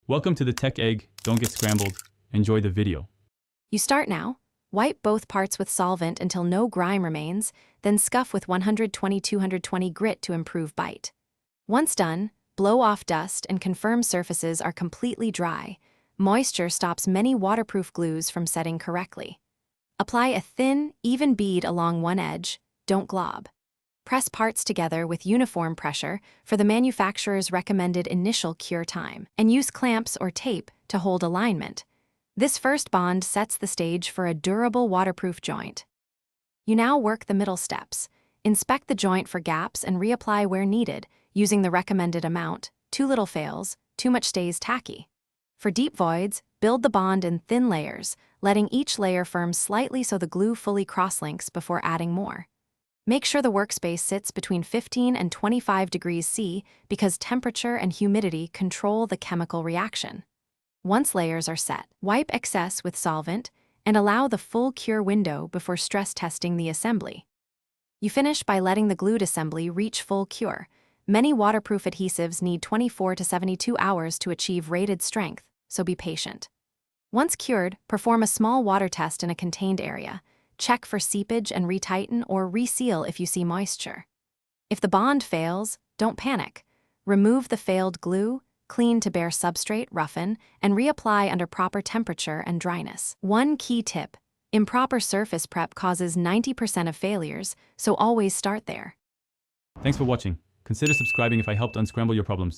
Welcome to the Tech Egg. Don't get scrambled. Enjoy the video. You start now. Wipe both parts with solvent until no grime remains, then scuff with 120-220 grit to improve bite. Once done, blow off dust and confirm surfaces are completely dry. Moisture stops many waterproof glues from setting correctly. Apply a thin, even bead along one edge, don't glob. Press parts together with uniform pressure for the manufacturer's recommended initial cure time, and use clamps or tape to hold alignment. This first bond sets the stage for a durable waterproof joint. You now work the middle steps. Inspect the joint for gaps and reapply where needed, using the recommended amount. Too little fails, too much stays tacky. For deep voids, build the bond in thin layers, letting each layer firm slightly so the glue fully crosslinks before adding more. Make sure the workspace sits between 15 and 25 degrees C because temperature and humidity control the chemical reaction. Once layers are set, wipe excess with solvent and allow the full cure window before stress testing the assembly. You finish by letting the glued assembly reach full cure. Many waterproof adhesives need 24 to 72 hours to achieve rated strength, so be patient. Once cured, perform a small water test in a contained area. Check for seepage and retighten or reseal if you see moisture. If the bond fails, don't panic. Remove the failed glue, clean to bare substrate, roughen, and reapply under proper temperature and dryness. One key tip: improper surface prep causes 90% of failures, so always start there. Thanks for watching. Consider subscribing if I helped unscramble your problems.